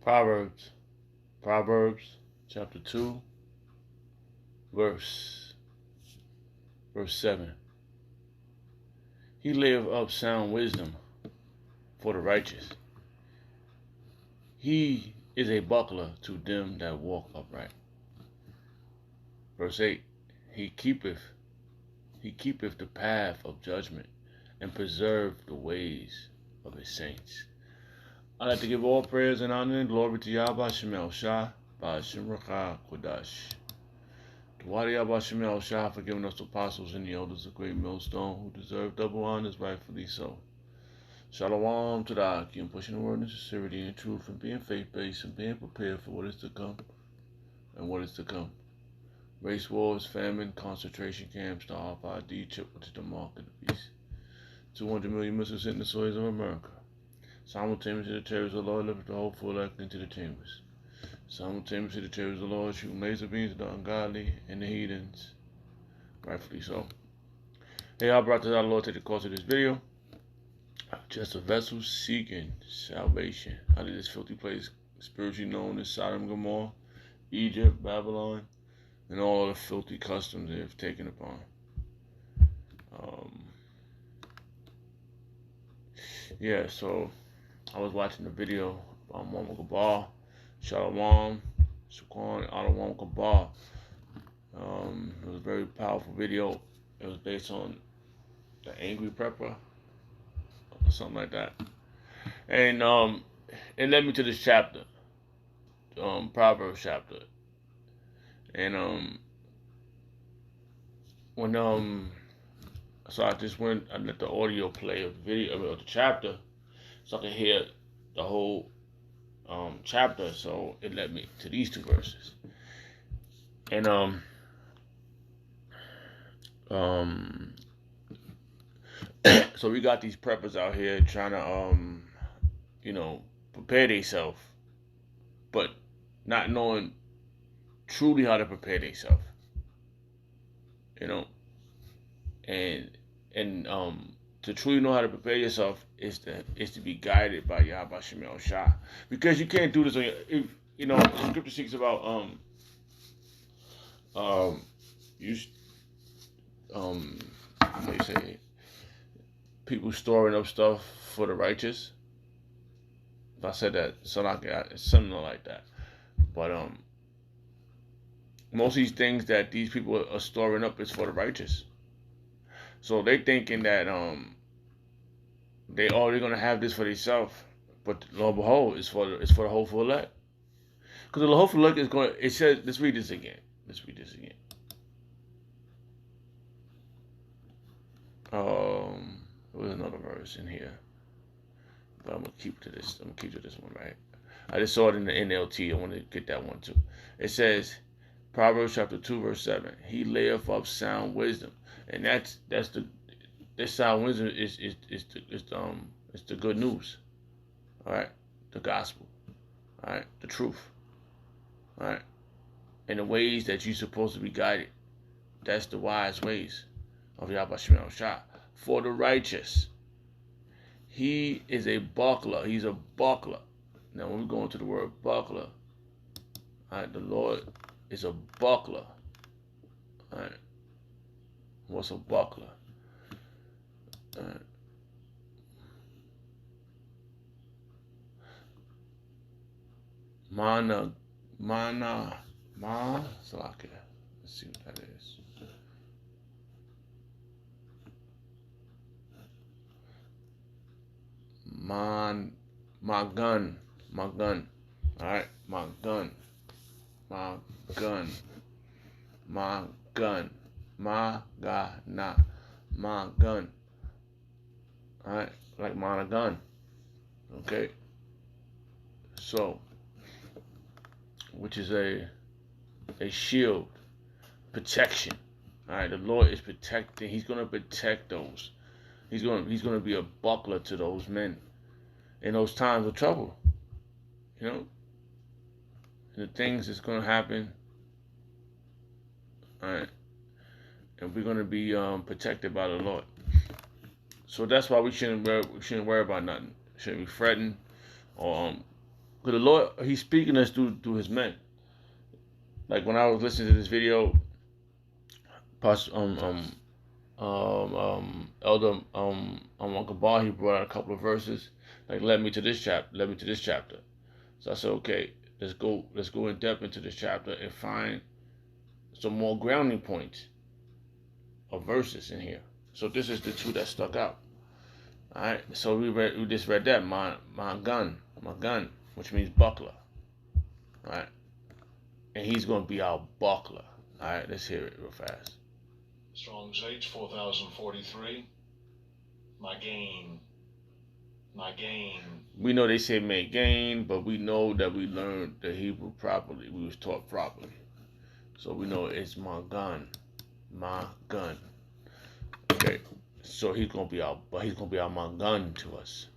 Proverbs, Proverbs chapter 2, verse 7. He layeth up sound wisdom for the righteous. He is a buckler to them that walk upright. Verse 8. He keepeth the path of judgment, and preserve the ways of his saints. I'd like to give all prayers and honor and glory to Yahweh Shemel Shah, Ba'ashim Rakah Kodash. To Yahweh Shemel Shah for giving us the apostles and the elders of great millstone who deserve double honors rightfully so. Shalom to the Akim, pushing the word in sincerity and truth, and being faith-based and being prepared for what is to come and what is to come. Race wars, famine, concentration camps, the RFID chip, which is the mark of the beast. 200 million missiles hitting the soils of America. Simultaneously, the terrorists of the Lord lifted the whole full elect into the chambers. Simultaneously, the terrorists of the Lord shooting laser beams at the ungodly and the heathens. Rightfully so. Hey, I brought this out, Lord, take the course of this video. Just a vessel seeking salvation out of this filthy place, spiritually known as Sodom and Gomorrah, Egypt, Babylon, and all the filthy customs they have taken upon. Yeah, so I was watching the video about Muhammad Kabal, Shalom, Sukwan, Adawam Kabal. It was a very powerful video. It was based on the Angry Prepper, or something like that. And it led me to this chapter, Proverbs chapter. And so I just went and let the audio play of the video of the chapter, so I could hear the whole chapter. So it led me to these two verses. And so we got these preppers out here trying to prepare themselves, but not knowing truly how to prepare themselves. And to truly know how to prepare yourself is to be guided by Yahweh Shemel Shah, because you can't do this on your. The scripture speaks about they say people storing up stuff for the righteous. If I said that, something like that. But most of these things that these people are storing up is for the righteous. So they thinking that they're gonna have this for themselves, but lo and behold, it's for the whole full elect. Because the whole full elect is going. It says, let's read this again. There's another verse in here, but I'm gonna keep to this. I'm gonna keep to this one, right? I just saw it in the NLT. I want to get that one too. It says, Proverbs chapter 2, verse 7. He layeth up sound wisdom, and this sound wisdom is the good news. All right, the gospel. All right, the truth. All right, and the ways that you're supposed to be guided. That's the wise ways of Yahweh Shemel Shah for the righteous. He is a buckler. He's a buckler. Now, when we go into the word buckler, all right, the Lord is a buckler. All right, what's a buckler? All right. Salakia. Let's see what that is. My gun. All right, my gun. My gun. My gun. All right, like mine a gun. Okay. So, which is a shield, protection. All right, the Lord is protecting. He's gonna protect those. He's gonna be a buckler to those men in those times of trouble. And the things that's gonna happen. All right, and we're gonna be protected by the Lord. So that's why we shouldn't worry about nothing. Shouldn't be fretting or Because the Lord, He's speaking us through His men. Like when I was listening to this video, Pastor Elder Uncle Bar, he brought out a couple of verses, like led me to this chapter. So I said, okay, let's go in depth into this chapter and find some more grounding points of verses in here. So this is the two that stuck out. All right. So we just read that my gun, which means buckler. All right. And He's gonna be our buckler. All right. Let's hear it real fast. Strong's H 4043. My gain. We know they say may gain, but we know that we learned the Hebrew properly. We was taught properly. So we know it's my gun. Okay. So He's gonna be our my gun to us.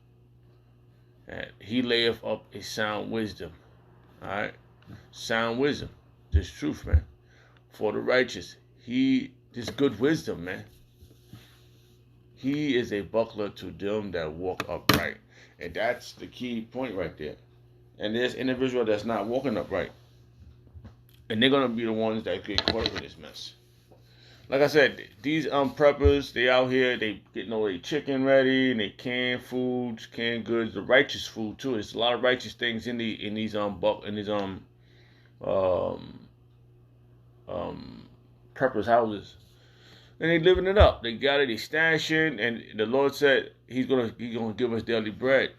And He layeth up a sound wisdom. Alright? Sound wisdom. This truth, man. For the righteous. This good wisdom, man. He is a buckler to them that walk upright. And that's the key point right there. And there's individual that's not walking upright. And they're gonna be the ones that get caught up in this mess. Like I said, these preppers, they out here, they getting all their chicken ready, and they canned foods, canned goods, the righteous food too. There's a lot of righteous things in these preppers' houses, and they living it up. They got it, they stashing, and the Lord said He's gonna give us daily bread.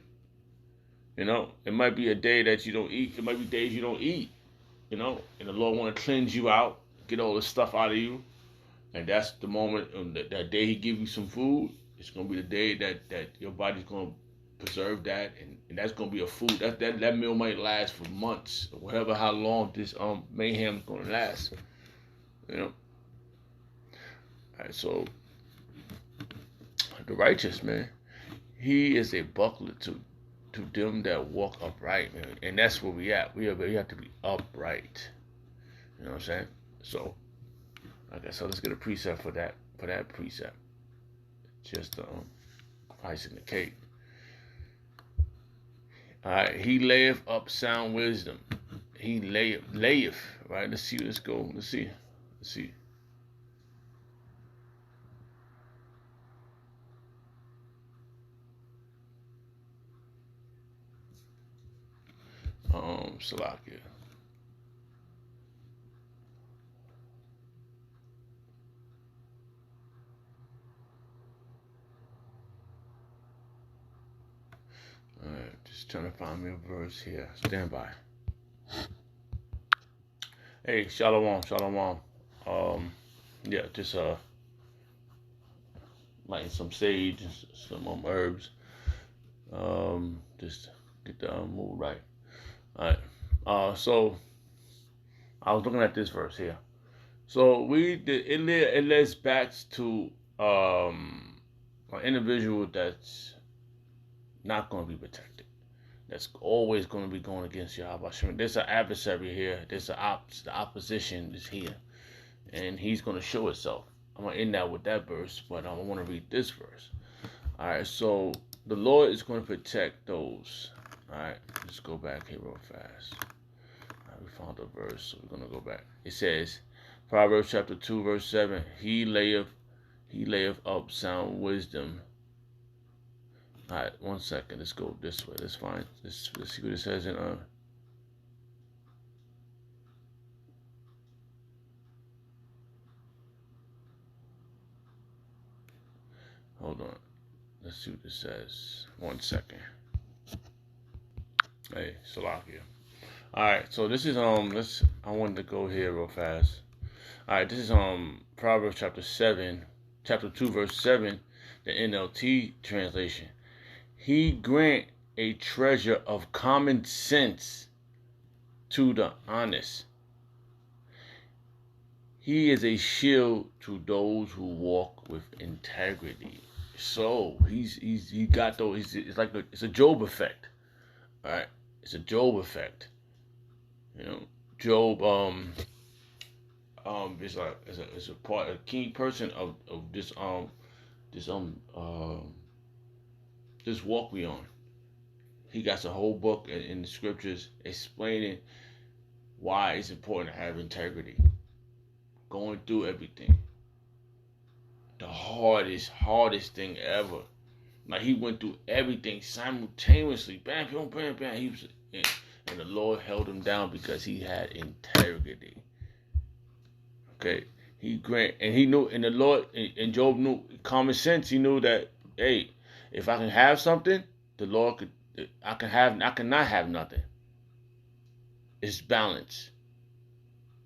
You know, it might be a day that you don't eat. It might be days you don't eat. You know, and the Lord want to cleanse you out, get all this stuff out of you. And that's the moment, that day He give you some food, it's going to be the day that your body's going to preserve that. And that's going to be a food. That meal might last for months, or whatever, how long this mayhem is going to last. You know? All right, so the righteous, man, He is a buckler to them that walk upright, man. And that's where we at. We have to be upright. You know what I'm saying? So, okay, so let's get a precept for that precept. Just icing the cake. All right, He layeth up sound wisdom. He layeth, right? Let's see. Let's go. Let's see. Salakia. Alright, just trying to find me a verse here. Stand by. Hey, shalom. Yeah, just lighting some sage and some herbs. Just get the mood right. Alright. So I was looking at this verse here. So it leads back to an individual that's not going to be protected. That's always going to be going against Yahweh. There's an adversary here. The opposition is here, and he's going to show itself. I'm going to end that with that verse, but I want to read this verse. All right, so the Lord is going to protect those. All right, let's go back here real fast. All right, we found a verse, so we're going to go back. It says, Proverbs chapter 2, verse 7, He layeth up sound wisdom. All right, 1 second. Let's go this way. Let's find. Let's see what it says in Hold on. Let's see what it says. 1 second. Hey, Salakia. All right, so this is I wanted to go here real fast. All right, this is Proverbs chapter 2, verse 7, the NLT translation. He grant a treasure of common sense to the honest. He is a shield to those who walk with integrity. So he got those. It's a Job effect. All right, it's a Job effect. You know, Job is a key person of this walk we on. He got a whole book in the scriptures explaining why it's important to have integrity. Going through everything. The hardest thing ever. Like he went through everything simultaneously. Bam, bam, bam, bam. He was, and the Lord held him down because he had integrity. Okay, he knew, and the Lord and Job knew common sense. He knew that, hey, if I can have something, the Lord could. I cannot have nothing. It's balance.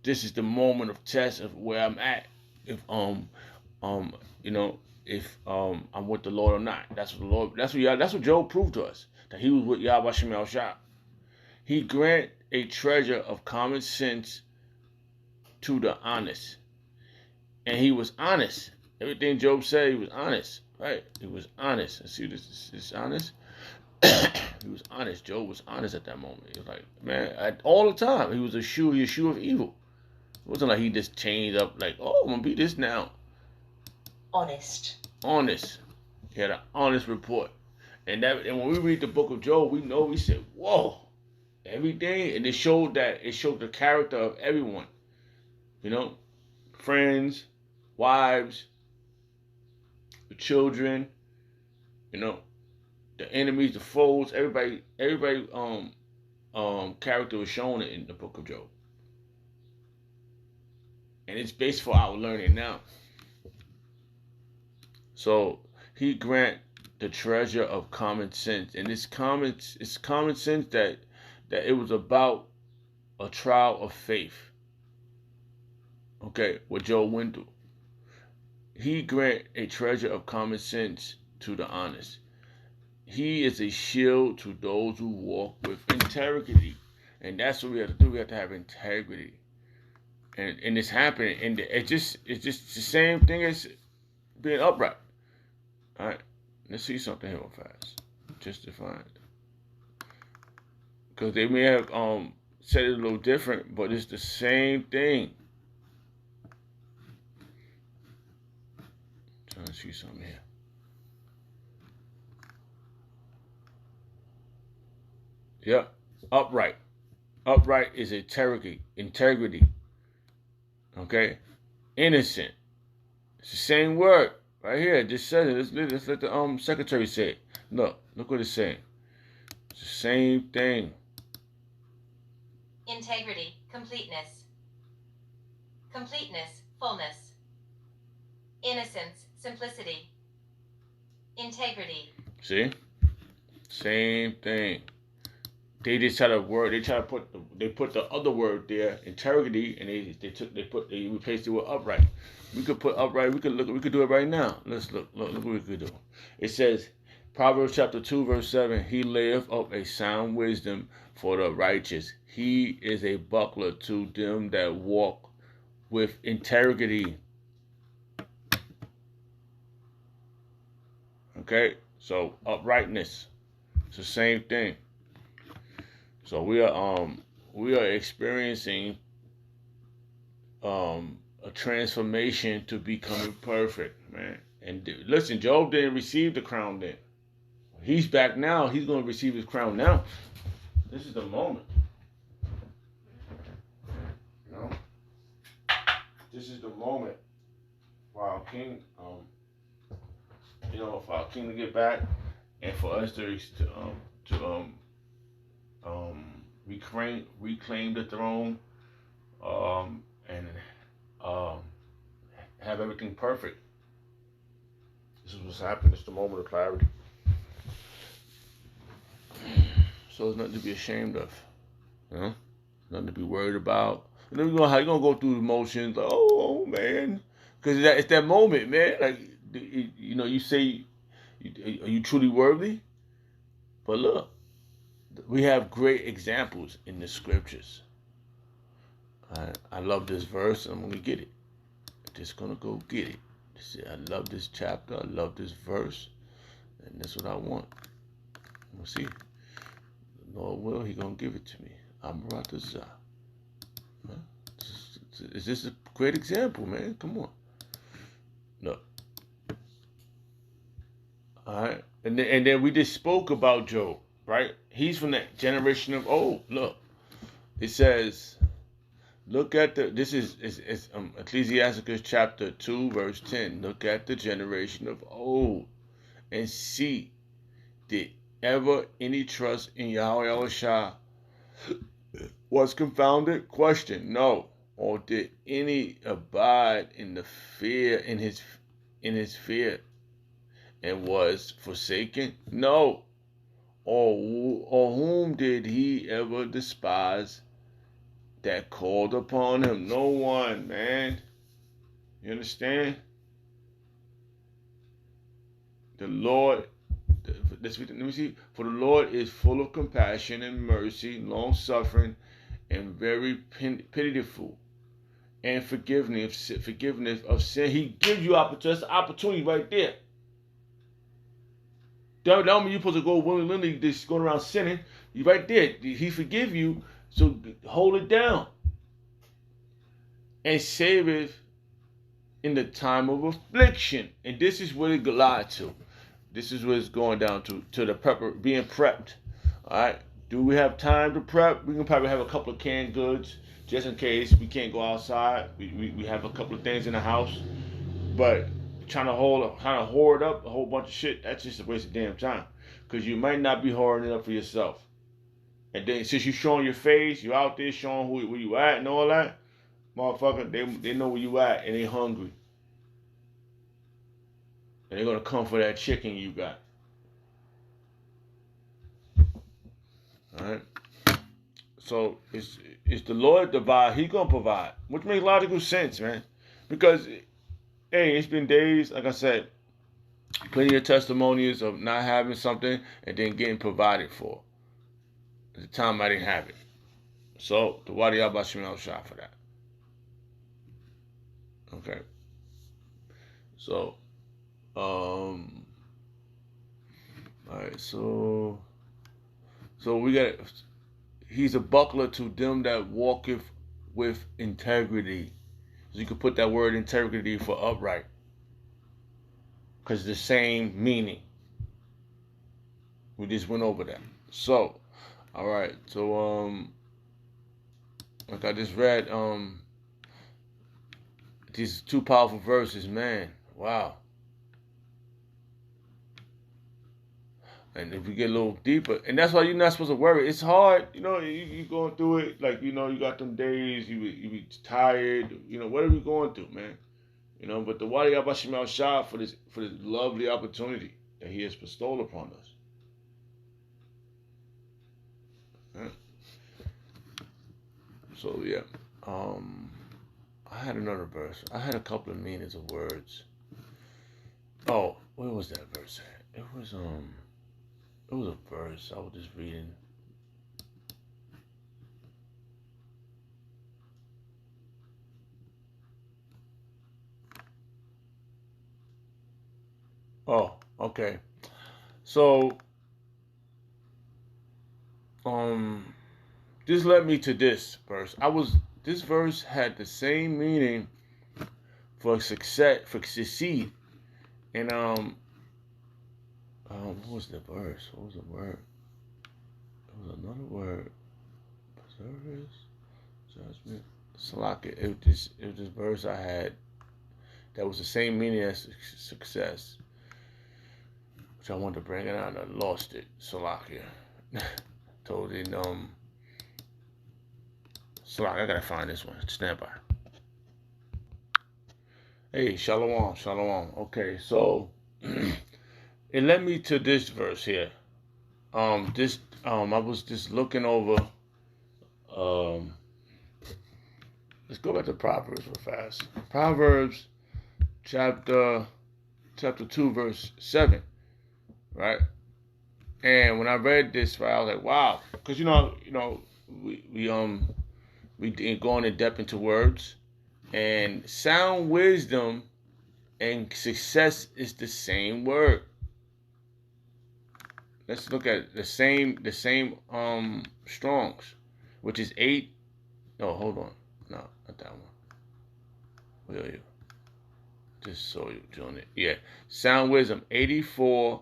This is the moment of test of where I'm at. If you know, if I'm with the Lord or not. That's what the Lord. That's what Job proved to us, that he was with Yahweh Shem El Shah. He grant a treasure of common sense to the honest, and he was honest. Everything Job said, he was honest. Right? He was honest. See, this is honest. He was honest. Job was honest at that moment. He was like, man, all the time. He was a shoe of evil. It wasn't like he just changed up like, oh, I'm gonna be this now. Honest. He had an honest report. And when we read the book of Job, we said, whoa, everything. And it showed the character of everyone. You know, friends, wives, the children, you know, the enemies, the foes, everybody character was shown in the book of Job. And it's based for our learning now. So he grant the treasure of common sense. And it's common sense that it was about a trial of faith. Okay, what Job went through. He grant a treasure of common sense to the honest. He is a shield to those who walk with integrity. And that's what we have to do. We have to have integrity. And it's happening. And it's just the same thing as being upright. All right. Let's see something here real fast. Just to find. Because they may have said it a little different, but it's the same thing. Trying to see something here. Yep. Upright. Upright is integrity. Okay? Innocent. It's the same word. Right here. It just says it. Let's let the secretary say it. Look what it's saying. It's the same thing. Integrity, completeness. Completeness, fullness. Innocence, simplicity. Integrity. See? Same thing. They just try to put the other word there, integrity, and they replaced it with upright. We could put upright. We could do it right now. Let's look what we could do. It says, Proverbs chapter 2 verse 7. He layeth up a sound wisdom for the righteous. He is a buckler to them that walk with integrity. Okay, so uprightness. It's the same thing. So we are experiencing a transformation to becoming perfect, man. And listen, Job didn't receive the crown then. He's back now. He's going to receive his crown now. This is the moment. You know, this is the moment for our king. For our king to get back, and for us to reclaim the throne, and have everything perfect. This is what's happening. It's the moment of clarity. So there's nothing to be ashamed of. You know? Nothing to be worried about. And then you're gonna go through the motions, like, oh man. Because it's that moment, man. Like, you say, are you truly worthy? But look, we have great examples in the scriptures. I love this verse, and I'm going to get it. I'm just going to go get it. I love this chapter. I love this verse. And that's what I want. We'll see. The Lord will. He's going to give it to me. Amaratazah. Is this a great example, man? Come on. Look. All right. And then we just spoke about Job, right? he's from the generation of old. Look, it says, look at this is Ecclesiasticus chapter 2 verse 10. Look at the generation of old and see, did ever any trust in Yahweh Elohim was confounded? Question, no. Or did any abide in the fear in his fear and was forsaken? No. Or whom did he ever despise that called upon him? No one, man. You understand? The Lord, let me see. For the Lord is full of compassion and mercy, long suffering, and very pitiful, and forgiveness of sin. He gives you opportunity right there. Don't mean you're supposed to go willingly just going around sinning. You right there. He forgive you, so hold it down. And save it in the time of affliction. And this is what it lied to. This is what it's going down to the being prepped. Alright. Do we have time to prep? We can probably have a couple of canned goods just in case we can't go outside. We have a couple of things in the house. But trying to hoard up a whole bunch of shit, that's just a waste of damn time. Because you might not be hoarding it up for yourself. And then since you're showing your face, you're out there showing where you at and all that, motherfucker, they know where you at and they hungry. And they're going to come for that chicken you got. Alright? So it's the Lord divide. He going to provide. Which makes logical sense, man. Because hey, it's been days, like I said, plenty of testimonies of not having something and then getting provided for. At the time I didn't have it. So, the Wadi Abba Shemel shot for that. Okay. So, alright, so we got, he's a buckler to them that walketh with integrity. So you could put that word integrity for upright. Because it's the same meaning. We just went over that. So, alright, so like I just read these two powerful verses, man. Wow. And if we get a little deeper, and that's why you're not supposed to worry. It's hard, you going through it, like, you got them days, you be tired, what are we going through, man? But the Wadi Abba Shemel Shah for this lovely opportunity that he has bestowed upon us. Yeah. So yeah, I had another verse. I had a couple of meanings of words. Oh, where was that verse at? It was a verse I was just reading. Oh, okay. So, this led me to this verse. This verse had the same meaning for succeed. And what was the verse? What was the word? It was another word. Service, judgment, salaka. It was this verse I had that was the same meaning as success, which I wanted to bring it out and I lost it. Salakia. Told it, Salakia, I gotta find this one. Stand by. Hey, shalom. Okay, so it led me to this verse here. I was just looking over. Let's go back to Proverbs real fast. Proverbs chapter 2, verse 7, right? And when I read this, right, I was like, wow, because we going in depth into words, and sound wisdom and success is the same word. Let's look at the same Strong's, which is 8. No, hold on, no, not that one. Where are you? Just so you join it. Yeah, sound wisdom 84:54.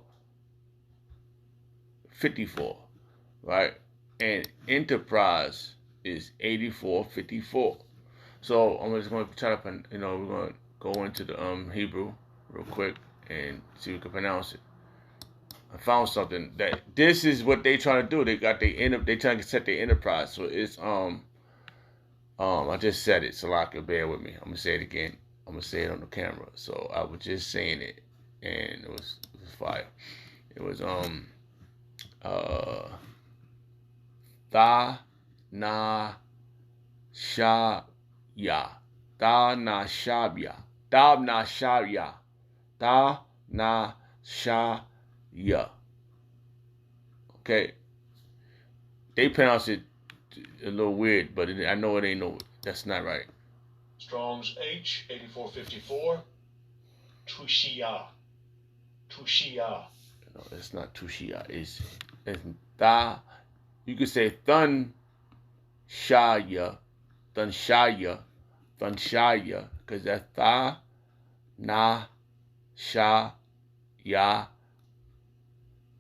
right? And enterprise is 8454. So I'm just going to try to, we're going to go into the Hebrew real quick and see if we can pronounce it. I found something that this is what they trying to do. They got they trying to set their enterprise. So it's I just said it. Salaka, bear with me. I'm gonna say it again. I'm gonna say it on the camera. So I was just saying it, and it was fire. It was Tha Na Sha Ya. Tha Na Shabya. Tha Na Shabya. Tha Na Sha Ya. Okay. They pronounce it a little weird, but I know it ain't that's not right. Strong's H 8454. Tushia. Tushia. No, it's not Tushia. It's Tha. You could say Thun Shaya, Thun Shaya, Thun Shaya, because that's Tha Na Sha Ya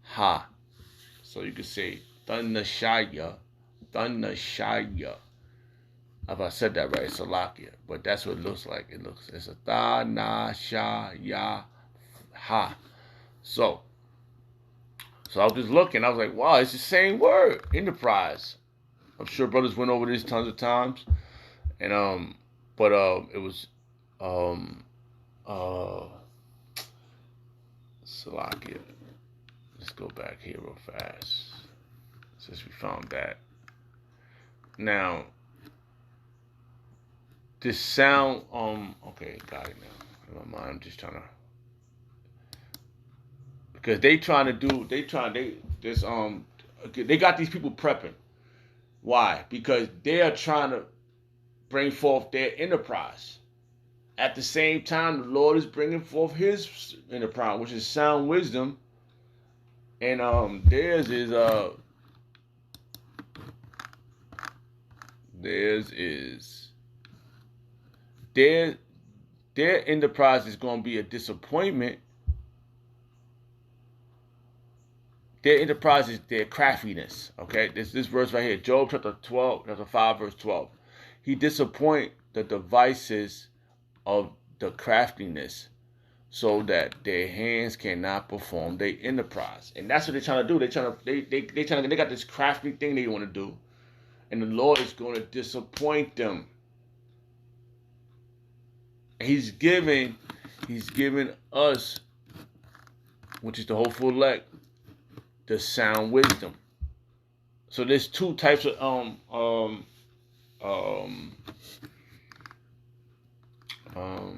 Ha. So you could say Thun Shaya, Thun Shaya. If I said that right, it's Salakia, but that's what it looks like. It's a Tha Na Sha Ya Ha. So I was just looking. I was like, wow, it's the same word, enterprise. I'm sure brothers went over this tons of times, and but it was Salakia. Let's go back here real fast since we found that. Now, this sound okay, got it now. In my mind, I'm just trying to, because they got these people prepping. Why? Because they are trying to bring forth their enterprise. At the same time, the Lord is bringing forth His enterprise, which is sound wisdom, and theirs is their enterprise is going to be a disappointment. Their enterprise is their craftiness. Okay, this verse right here, Job chapter 5, verse 12. He disappoint the devices of the craftiness, so that their hands cannot perform their enterprise. And that's what they're trying to do. They got this crafty thing they want to do, and the Lord is going to disappoint them. He's giving us, which is the hopeful elect, the sound wisdom. So there's two types of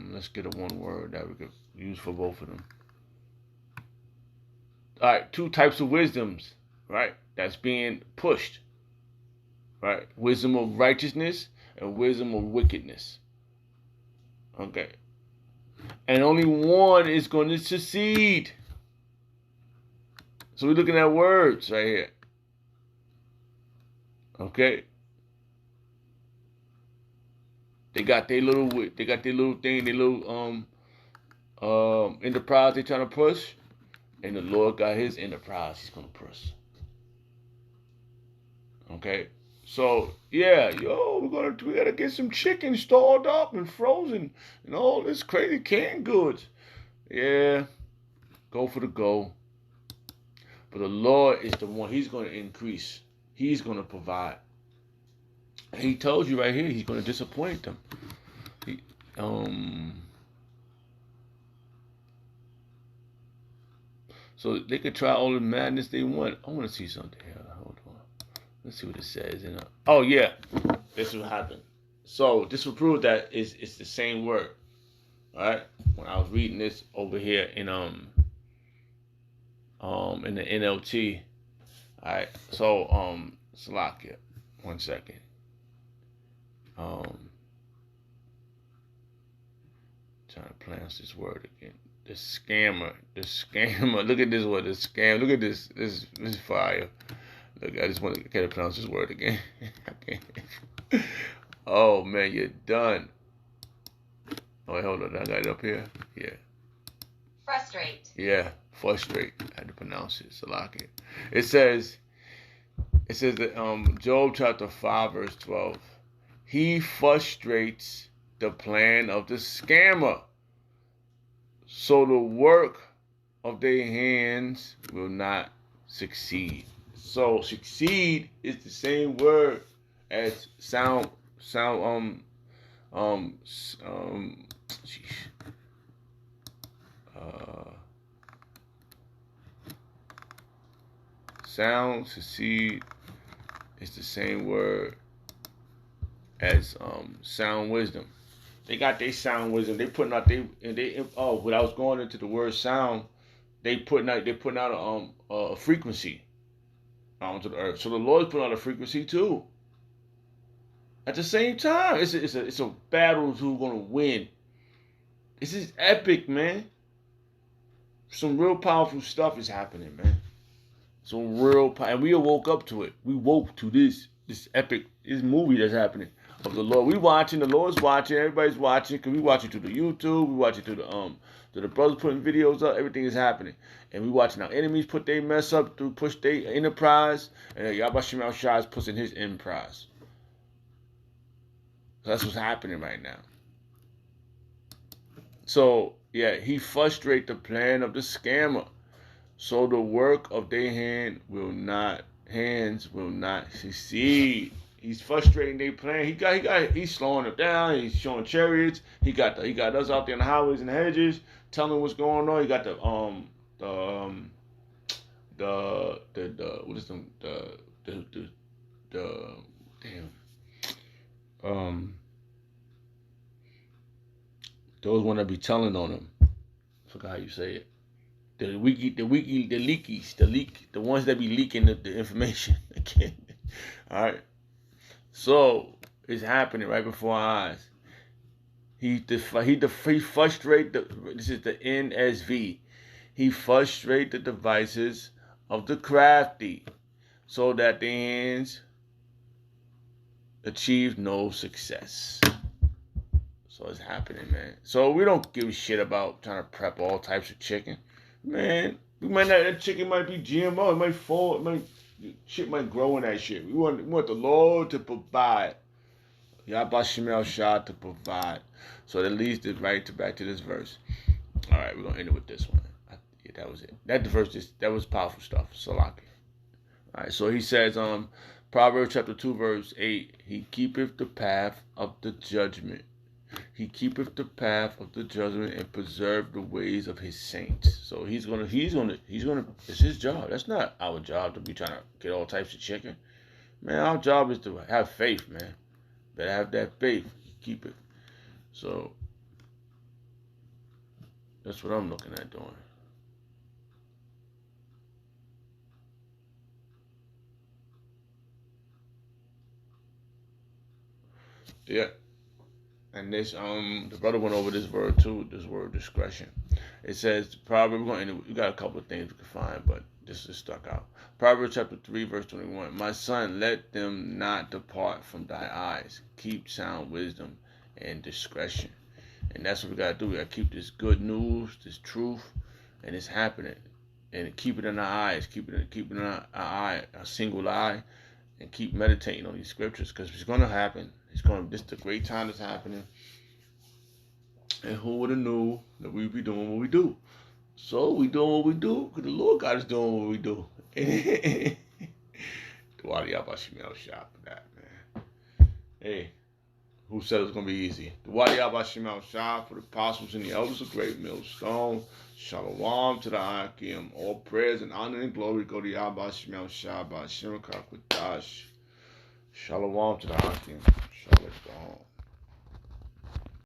let's get a one word that we could use for both of them. All right, two types of wisdoms, right? That's being pushed, right? Wisdom of righteousness and wisdom of wickedness. Okay, and only one is going to succeed. So we're looking at words right here. Okay. They got their little thing, their little enterprise they trying to push, and the Lord got His enterprise He's gonna push. Okay. So yeah, we gotta get some chicken stored up and frozen and all this crazy canned goods. Yeah, go for the goal. But the Lord is the one. He's going to increase. He's going to provide. And He told you right here, He's going to disappoint them. So they could try all the madness they want. I want to see something here. Hold on. Let's see what it says. Oh yeah, this will happen. So this will prove that it's the same word. All right. When I was reading this over here in the NLT. All right. So Salakia. 1 second. Trying to pronounce this word again. The scammer. Look at this word. The scam. Look at this. This is fire. Look, I just want to get to pronounce this word again. I can't. Oh man, you're done. Oh wait, hold on. I got it up here. Yeah. Frustrate. Yeah, frustrate. I had to pronounce it. Salakia. It says It says that Job chapter 5 verse 12. He frustrates the plan of the scammer, so the work of their hands will not succeed. So succeed is the same word as sound sound succeed is the same word as sound wisdom. They got their sound wisdom. They putting out when I was going into the word sound, they putting out a frequency onto the earth. So the Lord's putting out a frequency too. At the same time, it's a battle who's gonna win. This is epic, man. Some real powerful stuff is happening, man. Some real and we woke up to it. We woke to this epic movie that's happening of the Lord. We watching, the Lord's watching, everybody's watching, because we watching through the YouTube, we watching through the brothers putting videos up, everything is happening. And we watching our enemies put their mess up through push their enterprise, and Yabashim Al-Shah is pushing his enterprise. So that's what's happening right now. So yeah, he frustrate the plan of the scammer, so the work of their hands will not succeed. He's frustrating their plan. He's slowing them down. He's showing chariots. He got us out there in the highways and hedges, telling what's going on. He got the what is those one that be telling on him. I forgot how you say it. The ones that be leaking the information. All right. So it's happening right before our eyes. He frustrate this is the NSV. He frustrate the devices of the crafty, so that the hands achieve no success. So it's happening, man. So we don't give a shit about trying to prep all types of chicken. Man, that chicken might be GMO. It might fall. Shit might grow in that shit. We want the Lord to provide. Yabashim Al-Shah to provide. So that leads us back to this verse. All right, we're gonna end it with this one. Yeah, that was it. That was powerful stuff. Salaki. All right, so he says, Proverbs chapter 2 verse 8. He keepeth the path of the judgment. He keepeth the path of the judgment and preserve the ways of his saints. So he's gonna. It's his job. That's not our job to be trying to get all types of chicken. Man, our job is to have faith, man. Better have that faith. Keep it. So that's what I'm looking at doing. Yeah. And this the brother went over this word too, this word discretion. It says Proverbs, we got a couple of things we can find, but this is stuck out. Proverbs chapter 3 verse 21. My son, let them not depart from thy eyes. Keep sound wisdom and discretion. And that's what we gotta do. We gotta keep this good news, this truth, and it's happening. And keep it in our eyes, keep it in our eye, a single eye, and keep meditating on these scriptures, because it's gonna happen. This is the great time that's happening. And who would have knew that we'd be doing what we do? So we doing what we do because the Lord God is doing what we do. Dwadi Abashim Al-Shah for that, man. Hey, who said it was going to be easy? Dwadi Abashim Al-Shah for the apostles and the elders of Great Millstone. Shalom to the Akim. All prayers and honor and glory go to Abashim Al-Shah by Hashem Kakwadash. Shalom to the Hakim. Shalom.